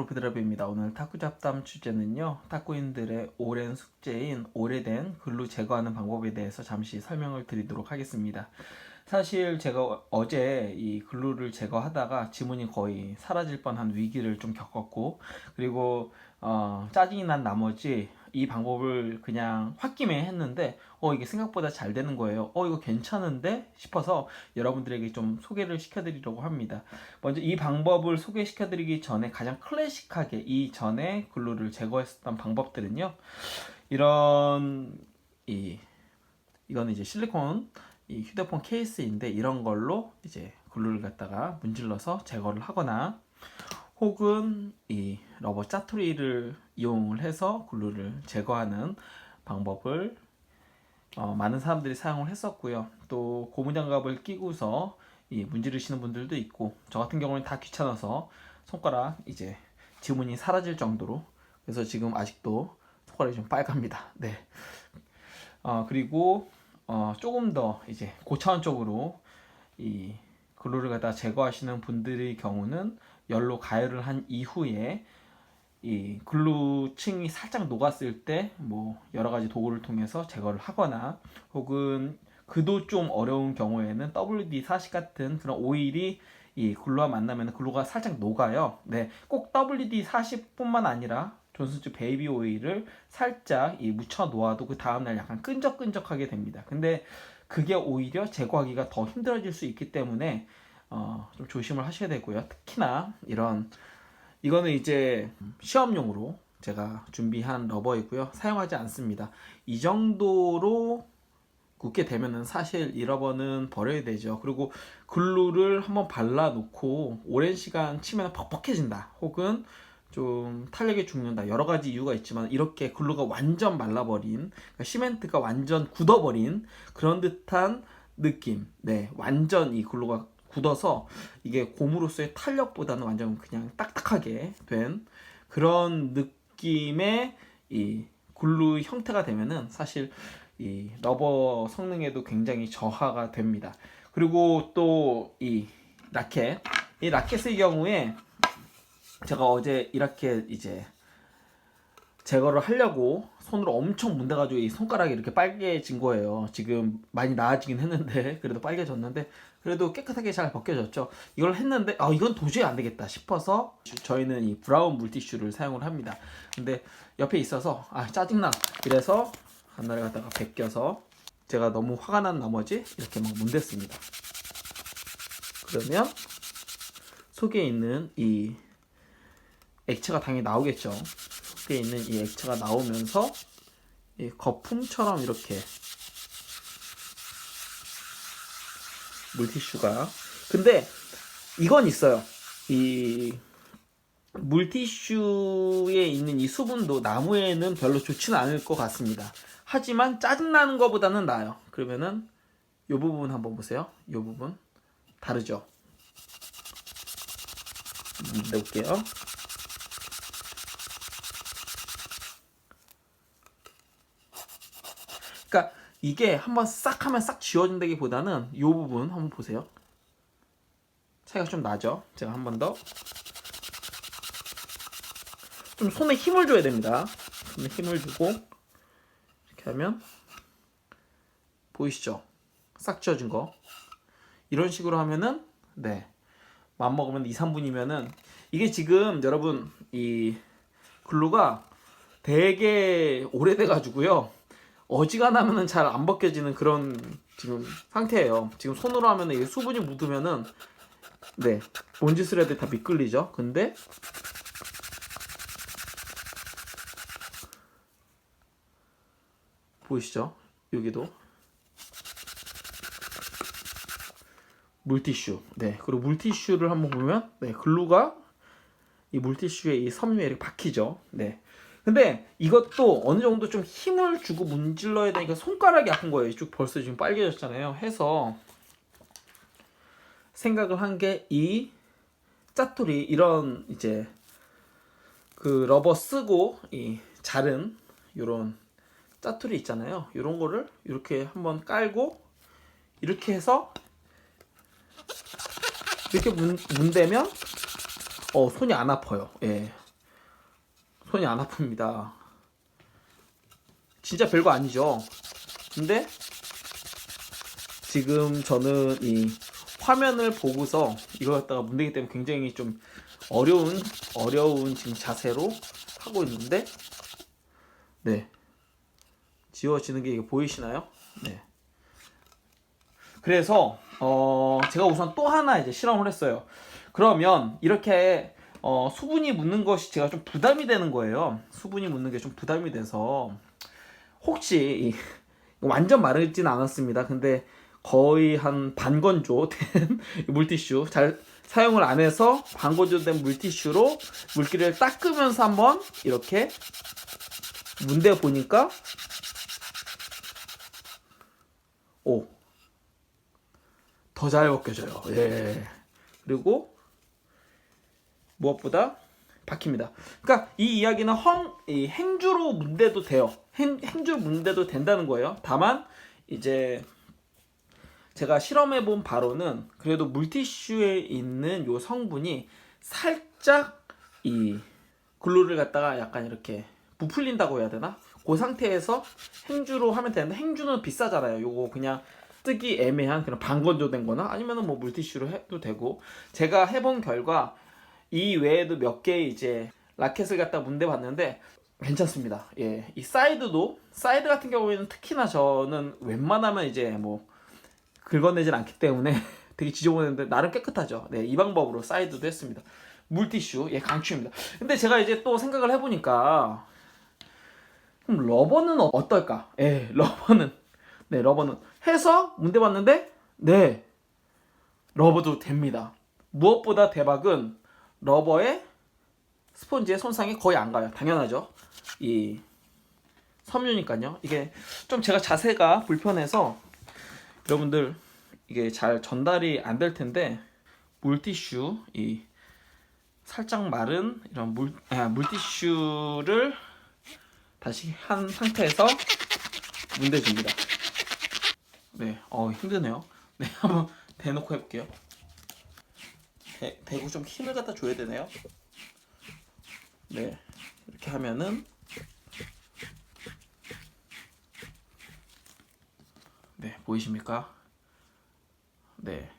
골프드랍입니다. 오늘 탁구 잡담 주제는요, 탁구인들의 오랜 숙제인 오래된 글루 제거하는 방법에 대해서 잠시 설명을 드리도록 하겠습니다. 사실 제가 어제 이 글루를 제거하다가 지문이 거의 사라질 뻔한 위기를 좀 겪었고, 그리고 짜증이 난 나머지 이 방법을 그냥 홧김에 했는데 이게 생각보다 잘 되는 거예요. 이거 괜찮은데 싶어서 여러분들에게 좀 소개를 시켜드리려고 합니다. 먼저 이 방법을 소개시켜드리기 전에 가장 클래식하게 이전에 글루를 제거했었던 방법들은요, 이런 이거는 이제 실리콘 이 휴대폰 케이스인데, 이런 걸로 이제 글루를 갖다가 문질러서 제거를 하거나, 혹은 이 러버 짜투리를 이용을 해서 글루를 제거하는 방법을 많은 사람들이 사용을 했었고요. 또 고무장갑을 끼고서 문지르시는 분들도 있고, 저 같은 경우는 다 귀찮아서 손가락 이제 지문이 사라질 정도로, 그래서 지금 아직도 손가락이 좀 빨갑니다. 네. 그리고 조금 더 이제 고차원적으로 이 글루를 갖다 제거하시는 분들의 경우는 열로 가열을 한 이후에 이 글루층이 살짝 녹았을 때 뭐 여러 가지 도구를 통해서 제거를 하거나, 혹은 그도 좀 어려운 경우에는 WD-40 같은 그런 오일이 이 글루와 만나면 글루가 살짝 녹아요. 네, 꼭 WD-40뿐만 아니라 존슨즈 베이비 오일을 살짝 묻혀 놓아도 그 다음날 약간 끈적끈적하게 됩니다. 근데 그게 오히려 제거하기가 더 힘들어질 수 있기 때문에 좀 조심을 하셔야 되고요. 특히나 이거는 이제 시험용으로 제가 준비한 러버이고요. 사용하지 않습니다. 이 정도로 굳게 되면은 사실 이 러버는 버려야 되죠. 그리고 글루를 한번 발라 놓고 오랜 시간 치면 퍽퍽해진다, 혹은 좀 탄력이 죽는다, 여러 가지 이유가 있지만, 이렇게 글루가 완전 말라버린, 그러니까 시멘트가 완전 굳어버린 그런 듯한 느낌, 네, 완전 이 글루가 굳어서 이게 고무로서의 탄력보다는 완전 그냥 딱딱하게 된 그런 느낌의 이 글루 형태가 되면은 사실 이 러버 성능에도 굉장히 저하가 됩니다. 그리고 또 이 라켓의 경우에 제가 어제 이렇게 이제 제거를 하려고 손으로 엄청 문대가지고 이 손가락이 이렇게 빨개진 거예요. 지금 많이 나아지긴 했는데, 그래도 빨개졌는데, 그래도 깨끗하게 잘 벗겨졌죠. 이걸 했는데 이건 도저히 안 되겠다 싶어서 저희는 이 브라운 물티슈를 사용을 합니다. 근데 옆에 있어서 짜증나, 이래서 하나를 갖다가 벗겨서 제가 너무 화가 난 나머지 이렇게 막 문댔습니다. 그러면 속에 있는 이 액체가 당연히 나오겠죠. 속에 있는 이 액체가 나오면서 이 거품처럼 이렇게 물티슈가, 근데 이건 있어요. 이 물티슈에 있는 이 수분도 나무에는 별로 좋지는 않을 것 같습니다. 하지만 짜증나는 것보다는 나아요. 그러면은 이 부분 한번 보세요. 이 부분 다르죠? 내볼게요. 그러니까 이게 한번 싹 하면 싹 지워진다기보다는 이 부분 한번 보세요. 차이가 좀 나죠? 제가 한 번 더 좀 손에 힘을 줘야 됩니다. 손에 힘을 주고 이렇게 하면 보이시죠? 싹 지워진 거. 이런 식으로 하면은, 네, 맘먹으면 2, 3분이면은, 이게 지금 여러분 이 글루가 되게 오래돼 가지고요, 어지간하면은 잘 안 벗겨지는 그런 지금 상태예요. 지금 손으로 하면은 이게 수분이 묻으면은, 네, 뭔짓을 해도 다 미끌리죠. 근데 보이시죠? 여기도 물티슈. 네, 그리고 물티슈를 한번 보면, 네, 글루가 이 물티슈에 이 섬유에 이렇게 박히죠. 네. 근데 이것도 어느 정도 좀 힘을 주고 문질러야 되니까 손가락이 아픈 거예요. 쭉 벌써 지금 빨개졌잖아요. 해서 생각을 한 게, 이 짜투리, 이런 이제 그 러버 쓰고 이 자른 요런 짜투리 있잖아요. 요런 거를 이렇게 한번 깔고 이렇게 해서 이렇게 문대면 손이 안 아파요. 예. 손이 안 아픕니다. 진짜 별거 아니죠. 근데 지금 저는 이 화면을 보고서 이걸 갖다가 문대기 때문에 굉장히 좀 어려운 지금 자세로 하고 있는데, 네, 지워지는 게 이게 보이시나요? 네. 그래서 제가 우선 또 하나 이제 실험을 했어요. 그러면 이렇게 수분이 묻는 것이 제가 좀 부담이 되는 거예요. 수분이 묻는 게 좀 부담이 돼서 혹시 완전 마르진 않았습니다. 근데 거의 한 반건조 된 물티슈, 잘 사용을 안 해서 반건조된 물티슈로 물기를 닦으면서 한번 이렇게 문대 보니까 더 잘 벗겨져요. 예. 그리고 무엇보다 박힙니다. 그러니까 이 이야기는 이 행주로 문대도 돼요. 행주로 문대도 된다는 거예요. 다만 이제 제가 실험해 본 바로는 그래도 물티슈에 있는 요 성분이 살짝 이 글루를 갖다가 약간 이렇게 부풀린다고 해야 되나? 그 상태에서 행주로 하면 되는데, 행주는 비싸잖아요. 요거 그냥 쓰기 애매한 그런 반건조된 거나 아니면은 뭐 물티슈로 해도 되고, 제가 해본 결과 이 외에도 몇 개 이제 라켓을 갖다 문대 봤는데 괜찮습니다. 예, 이 사이드 같은 경우에는 특히나 저는 웬만하면 이제 뭐 긁어내질 않기 때문에 되게 지저분했는데 나름 깨끗하죠. 네, 이 방법으로 사이드도 했습니다. 물티슈, 예, 강추입니다. 근데 제가 이제 또 생각을 해보니까 그럼 러버는 어떨까? 예, 러버는 해서 문대 봤는데, 네, 러버도 됩니다. 무엇보다 대박은 러버에 스펀지에 손상이 거의 안 가요. 당연하죠. 이 섬유니까요. 이게 좀 제가 자세가 불편해서 여러분들 이게 잘 전달이 안 될 텐데, 물티슈, 이 살짝 마른 이런 물티슈를 다시 한 상태에서 문대줍니다. 네, 힘드네요. 네, 한번 대놓고 해볼게요. 대고 좀 힘을 갖다 줘야 되네요. 네, 이렇게 하면은, 네, 보이십니까? 네.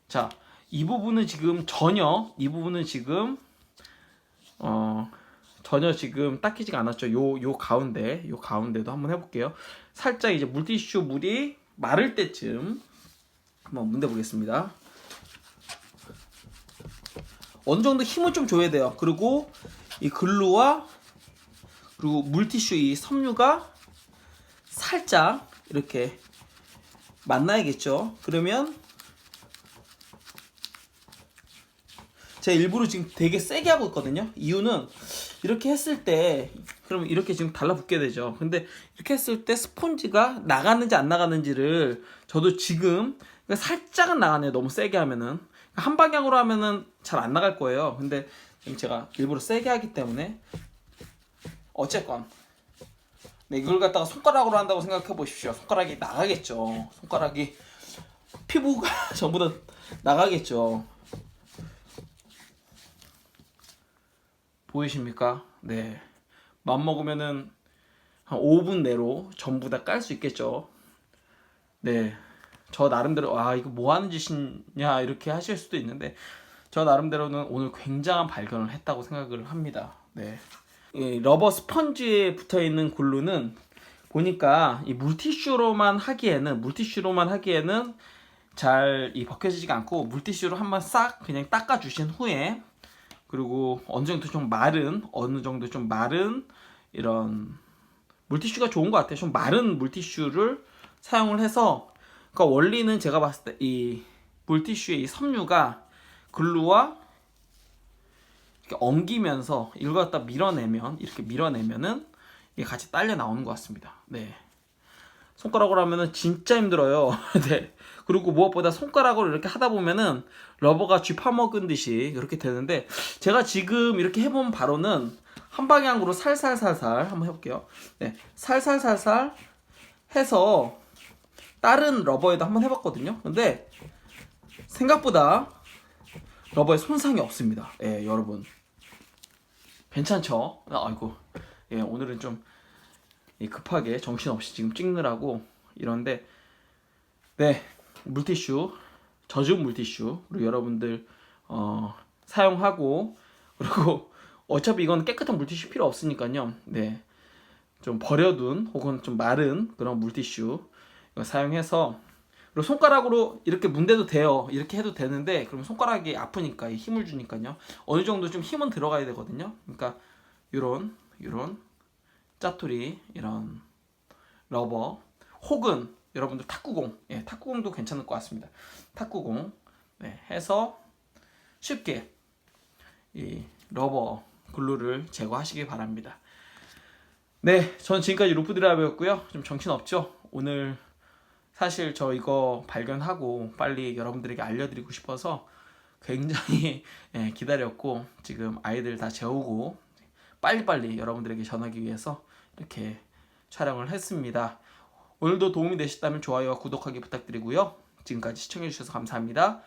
자, 이 부분은 지금 전혀 지금 닦이지가 않았죠. 요 가운데도 한번 해볼게요. 살짝 이제 물티슈 물이 마를 때쯤 한번 문대 보겠습니다. 어느 정도 힘을 좀 줘야 돼요. 그리고 이 글루와 그리고 물티슈 이 섬유가 살짝 이렇게 만나야겠죠. 그러면 제가 일부러 지금 되게 세게 하고 있거든요. 이유는 이렇게 했을 때 그럼 이렇게 지금 달라붙게 되죠. 근데 이렇게 했을 때 스폰지가 나가는지 안 나가는지를 저도 지금 살짝은 나가네요. 너무 세게 하면은 한 방향으로 하면은 잘 안 나갈 거예요. 근데 지금 제가 일부러 세게 하기 때문에 어쨌건, 네, 이걸 갖다가 손가락으로 한다고 생각해 보십시오. 손가락이 나가겠죠. 손가락이 피부가 전부 다 나가겠죠. 보이십니까? 네, 맘먹으면은 한 5분 내로 전부 다 깔 수 있겠죠. 네, 저 나름대로 이거 뭐 하는 짓이냐 이렇게 하실 수도 있는데, 저 나름대로는 오늘 굉장한 발견을 했다고 생각을 합니다. 네, 이 러버 스펀지에 붙어 있는 글루는 보니까 이 물티슈로만 하기에는 잘 벗겨지지가 않고, 물티슈로 한번 싹 그냥 닦아 주신 후에, 그리고 어느 정도 좀 마른 이런 물티슈가 좋은 것 같아요. 좀 마른 물티슈를 사용을 해서, 그러니까 원리는 제가 봤을 때 이 물티슈의 이 섬유가 글루와 이렇게 엉기면서 이걸 갖다 밀어내면은 이게 같이 딸려 나오는 것 같습니다. 네, 손가락으로 하면은 진짜 힘들어요. 네. 그리고 무엇보다 손가락으로 이렇게 하다 보면은 러버가 쥐 파먹은 듯이 이렇게 되는데, 제가 지금 이렇게 해본 바로는 한 방향으로 살살살살 한번 해볼게요. 네, 살살살살 해서 다른 러버에도 한번 해봤거든요. 근데 생각보다 러버에 손상이 없습니다. 예, 여러분. 괜찮죠? 아이고, 예, 오늘은 좀 급하게 정신없이 지금 찍느라고 이런데, 네, 물티슈, 젖은 물티슈, 그리고 여러분들 사용하고, 그리고 어차피 이건 깨끗한 물티슈 필요 없으니까요. 네, 좀 버려둔 혹은 좀 마른 그런 물티슈 이거 사용해서, 그리고 손가락으로 이렇게 문대도 돼요. 이렇게 해도 되는데, 그러면 손가락이 아프니까 힘을 주니까요. 어느 정도 좀 힘은 들어가야 되거든요. 그러니까 요런 짜투리, 이런 러버, 혹은 여러분들 탁구공, 예, 탁구공도 괜찮을 것 같습니다. 탁구공, 네, 해서 쉽게 이 러버 글루를 제거하시기 바랍니다. 네, 저는 지금까지 루프드라이버였고요. 좀 정신없죠? 오늘 사실 저 이거 발견하고 빨리 여러분들에게 알려드리고 싶어서 굉장히 예, 기다렸고, 지금 아이들 다 재우고 빨리빨리 여러분들에게 전하기 위해서 이렇게 촬영을 했습니다. 오늘도 도움이 되셨다면 좋아요와 구독하기 부탁드리고요. 지금까지 시청해주셔서 감사합니다.